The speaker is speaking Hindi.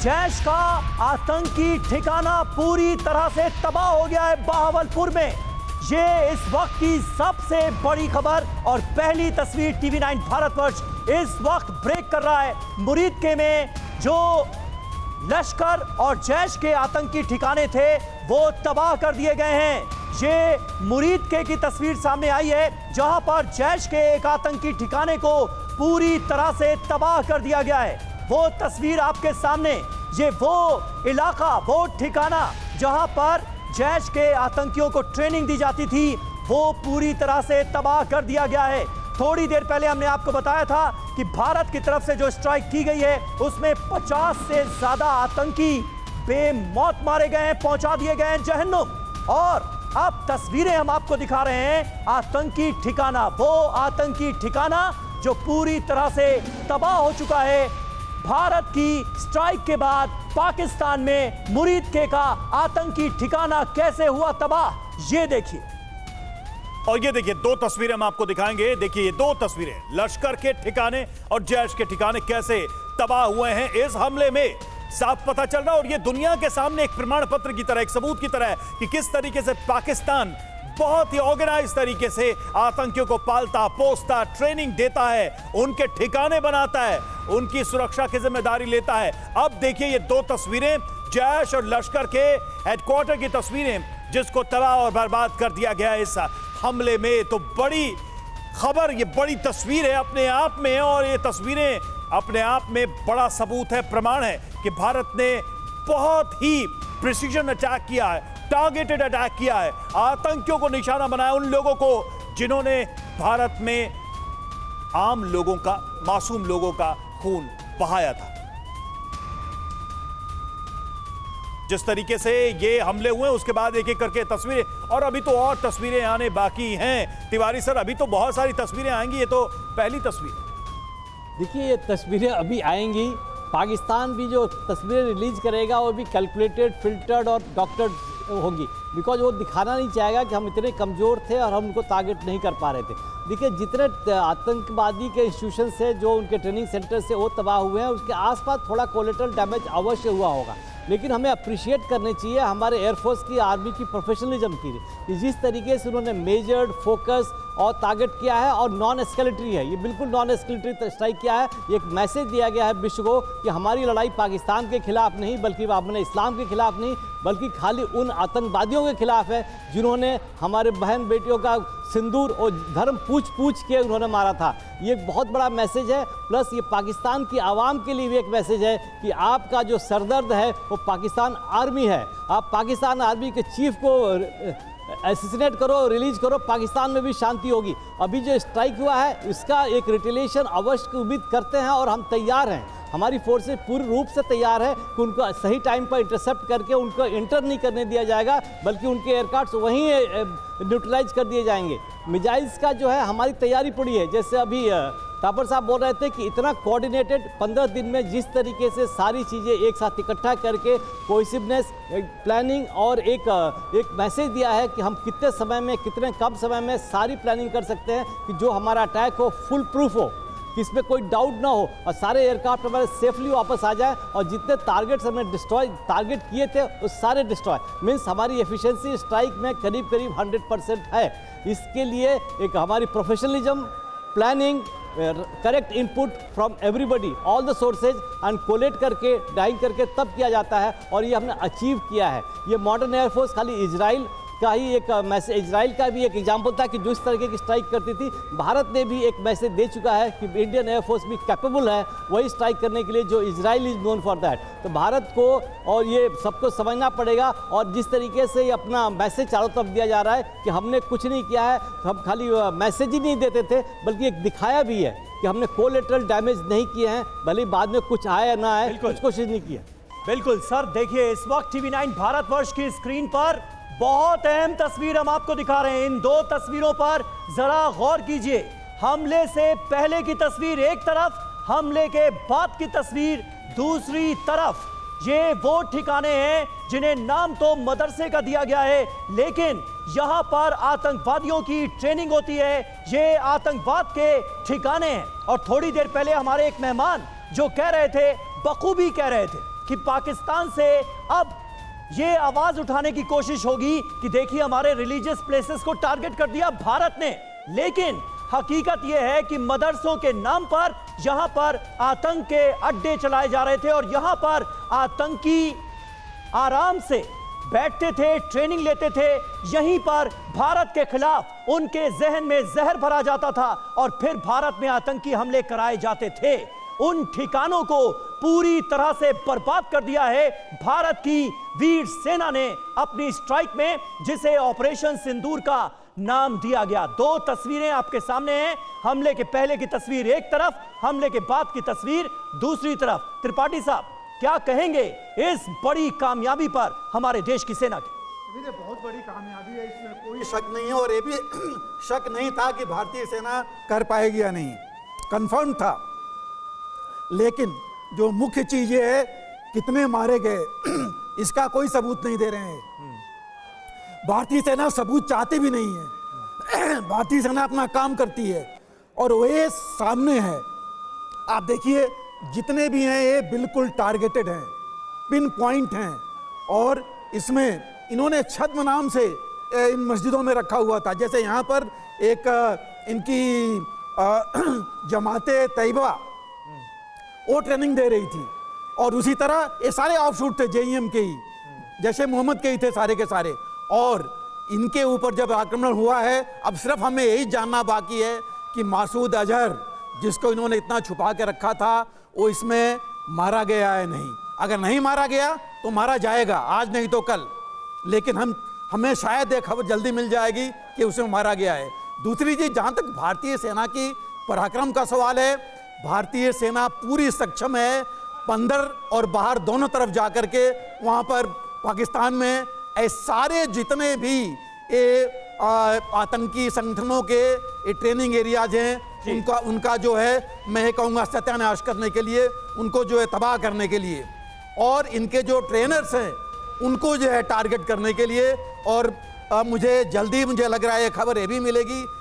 जैश का आतंकी ठिकाना पूरी तरह से तबाह हो गया है बहावलपुर में। ये इस वक्त की सबसे बड़ी खबर और पहली तस्वीर टीवी 9 भारतवर्ष इस वक्त ब्रेक कर रहा है। मुरीदके में जो लश्कर और जैश के आतंकी ठिकाने थे वो तबाह कर दिए गए हैं। ये मुरीदके की तस्वीर सामने आई है जहां पर जैश के एक आतंकी ठिकाने को पूरी तरह से तबाह कर दिया गया है। वो तस्वीर आपके सामने, ये वो इलाका, वो ठिकाना जहां पर जैश के आतंकियों को ट्रेनिंग दी जाती थी, वो पूरी तरह से तबाह कर दिया गया है। थोड़ी देर पहले हमने आपको बताया था कि भारत की तरफ से जो स्ट्राइक की गई है उसमें 50 से ज्यादा आतंकी बेमौत मारे गए हैं, पहुंचा दिए गए हैं जहन्नुम। और अब तस्वीरें हम आपको दिखा रहे हैं आतंकी ठिकाना, वो आतंकी ठिकाना जो पूरी तरह से तबाह हो चुका है। भारत की स्ट्राइक के बाद पाकिस्तान में मुरीदके का आतंकी ठिकाना कैसे हुआ तबाह, ये देखिए। और ये देखिए दो तस्वीरें हम आपको दिखाएंगे। देखिए ये दो तस्वीरें लश्कर के ठिकाने और जैश के ठिकाने कैसे तबाह हुए हैं इस हमले में साफ पता चल रहा है। और ये दुनिया के सामने एक प्रमाण पत्र की तरह, एक सबूत की तरह है कि किस तरीके से पाकिस्तान बहुत ही ऑर्गेनाइज तरीके से आतंकियों को पालता पोसता, ट्रेनिंग देता है, उनके ठिकाने बनाता है, उनकी सुरक्षा की जिम्मेदारी लेता है। अब देखिए ये दो तस्वीरें जैश और लश्कर के हेडक्वार्टर की तस्वीरें जिसको तबाह और बर्बाद कर दिया गया इस हमले में। तो बड़ी खबर, ये बड़ी तस्वीर है अपने आप में, और ये तस्वीरें अपने आप में बड़ा सबूत है, प्रमाण है कि भारत ने बहुत ही प्रिसीजन अटैक किया है, टारगेटेड अटैक किया है, आतंकियों को निशाना बनाया, उन लोगों को जिन्होंने भारत में आम लोगों का, मासूम लोगों का खून बहाया था। जिस तरीके से ये हमले हुए उसके बाद एक एक करके तस्वीरें, और अभी तो और तस्वीरें आने बाकी हैं तिवारी सर, अभी तो बहुत सारी तस्वीरें आएंगी, ये तो पहली तस्वीर। देखिए ये तस्वीरें अभी आएंगी, पाकिस्तान भी जो तस्वीरें रिलीज करेगा वो भी कैलकुलेटेड, फिल्टर्ड और डॉक्टर्ड होगी, बिकॉज वो दिखाना नहीं चाहेगा कि हम इतने कमज़ोर थे और हम उनको टारगेट नहीं कर पा रहे थे। देखिए जितने आतंकवादी के इंस्टीट्यूशन से, जो उनके ट्रेनिंग सेंटर से वो तबाह हुए हैं, उसके आसपास थोड़ा कोलेटरल डैमेज अवश्य हुआ होगा, लेकिन हमें अप्रिशिएट करनी चाहिए हमारे एयरफोर्स की, आर्मी की प्रोफेशनलिज्म की, कि जिस तरीके से उन्होंने मेजर्ड, फोकस और टारगेट किया है, और नॉन एस्केलेटरी है, ये बिल्कुल नॉन एस्केलेटरी स्ट्राइक किया है। एक मैसेज दिया गया है विश्व को कि हमारी लड़ाई पाकिस्तान के खिलाफ नहीं, बल्कि हमने इस्लाम के खिलाफ नहीं, बल्कि खाली उन आतंकवादियों के खिलाफ है जिन्होंने हमारे बहन बेटियों का सिंदूर और धर्म पूछ के उन्होंने मारा था। ये एक बहुत बड़ा मैसेज है। प्लस ये पाकिस्तान की आवाम के लिए भी एक मैसेज है कि आपका जो सरदर्द है वो पाकिस्तान आर्मी है। आप पाकिस्तान आर्मी के चीफ को एसिसिनेट करो, रिलीज करो, पाकिस्तान में भी शांति होगी। अभी जो स्ट्राइक हुआ है इसका एक रिटेलिएशन अवश्य उम्मीद करते हैं, और हम तैयार हैं, हमारी फोर्सेज पूर्ण रूप से तैयार है कि उनको सही टाइम पर इंटरसेप्ट करके उनको एंटर नहीं करने दिया जाएगा, बल्कि उनके एयरक्राफ्ट वहीं न्यूट्रलाइज कर दिए जाएंगे। मिसाइल्स का जो है हमारी तैयारी पड़ी है। जैसे अभी तापर साहब बोल रहे थे कि इतना कोऑर्डिनेटेड 15 दिन में जिस तरीके से सारी चीज़ें एक साथ इकट्ठा करके कोहेसिवनेस, प्लानिंग और एक मैसेज दिया है कि हम कितने समय में, कितने कम समय में सारी प्लानिंग कर सकते हैं कि जो हमारा अटैक हो फुल प्रूफ हो, कि इसमें कोई डाउट ना हो, और सारे एयरक्राफ्ट हमारे सेफली वापस आ जाए, और जितने टारगेट्स हमने टारगेट किए थे वो सारे डिस्ट्रॉय। मीन्स हमारी एफिशिएंसी स्ट्राइक में करीब 100% है। इसके लिए एक हमारी professionalism, planning, correct input from everybody, all the sources, and collate करके, डाइंग करके तब किया जाता है, और ये हमने अचीव किया है। ये मॉडर्न एयरफोर्स खाली इजराइल का ही एक मैसेज, इजराइल का भी एक एग्जाम्पल था कि जो इस तरीके की स्ट्राइक करती थी, भारत ने भी एक मैसेज दे चुका है कि इंडियन एयरफोर्स भी कैपेबल है वही स्ट्राइक करने के लिए जो Israel is known for that. तो भारत को और ये सबको समझना पड़ेगा, और जिस तरीके से ये अपना मैसेज चारों तरफ दिया जा रहा है कि हमने कुछ नहीं किया है, हम खाली मैसेज ही नहीं देते थे, बल्कि एक दिखाया भी है कि हमने कोलेटरल डैमेज नहीं किए हैं, भले बाद में कुछ आए या ना आए, कुछ कोशिश नहीं की है। बिल्कुल सर, देखिए इस वक्त टीवी 9 भारतवर्ष की स्क्रीन पर बहुत अहम तस्वीर हम आपको दिखा रहे हैं। इन दो तस्वीरों पर जरा गौर कीजिए। हमले से पहले की तस्वीर एक तरफ, हमले के बाद की तस्वीर दूसरी तरफ। ये वो ठिकाने हैं जिन्हें नाम तो मदरसे का दिया गया है, लेकिन यहां पर आतंकवादियों की ट्रेनिंग होती है। ये आतंकवाद के ठिकाने हैं। और थोड़ी देर पहले हमारे एक मेहमान जो कह रहे थे, बखूबी कह रहे थे कि पाकिस्तान से अब ये आवाज उठाने की कोशिश होगी कि देखिए हमारे रिलीजियस प्लेसेस को टारगेट कर दिया भारत ने। लेकिन हकीकत यह है कि मदरसों के नाम पर यहां पर आतंक के अड्डे चलाए जा रहे थे और यहां पर आतंकी आराम से बैठते थे, ट्रेनिंग लेते थे। यहीं पर भारत के खिलाफ उनके जहन में जहर भरा जाता था और फिर भारत में आतंकी हमले कराए जाते थे। उन ठिकानों को पूरी तरह से बर्बाद कर दिया है भारत की वीर सेना ने अपनी स्ट्राइक में, जिसे ऑपरेशन सिंदूर का नाम दिया गया। दो तस्वीरें आपके सामने हैं, हमले के पहले की तस्वीर एक तरफ, हमले के बाद की तस्वीर दूसरी तरफ। त्रिपाठी साहब, क्या कहेंगे इस बड़ी कामयाबी पर हमारे देश की सेना की? देखिए, बहुत बड़ी कामयाबी है, इसमें कोई शक नहीं है। और ये भी शक नहीं था कि भारतीय सेना कर पाएगी या नहीं, कंफर्म था। लेकिन जो मुख्य चीज ये है, कितने मारे गए इसका कोई सबूत नहीं दे रहे हैं। भारतीय सेना सबूत चाहती भी नहीं है। भारतीय सेना अपना काम करती है और वे सामने है। आप देखिए, जितने भी हैं ये बिल्कुल टारगेटेड हैं, पिन पॉइंट हैं। और इसमें इन्होंने छद्म नाम से इन मस्जिदों में रखा हुआ था। जैसे यहाँ पर एक इनकी जमाते तैयबा वो ट्रेनिंग दे रही थी, और उसी तरह ये सारे ऑफशूट थे जेईएम के ही, जैसे मोहम्मद के ही थे सारे के सारे। और इनके ऊपर जब आक्रमण हुआ है, अब सिर्फ हमें यही जानना बाकी है कि मासूद अजहर, जिसको इन्होंने इतना छुपा के रखा था, वो इसमें मारा गया है नहीं। अगर नहीं मारा गया तो मारा जाएगा, आज नहीं तो कल। लेकिन हमें शायद एक खबर जल्दी मिल जाएगी कि उसे मारा गया है। दूसरी चीज, जहां तक भारतीय सेना की पराक्रम का सवाल है, भारतीय सेना पूरी सक्षम है अंदर और बाहर दोनों तरफ जाकर के वहां पर पाकिस्तान में सारे जितने भी आतंकी संगठनों के ट्रेनिंग एरियाज हैं, उनका जो है, मैं कहूँगा सत्यानाश करने के लिए, उनको जो है तबाह करने के लिए, और इनके जो ट्रेनर्स हैं उनको जो है टारगेट करने के लिए। और मुझे लग रहा है खबर ये भी मिलेगी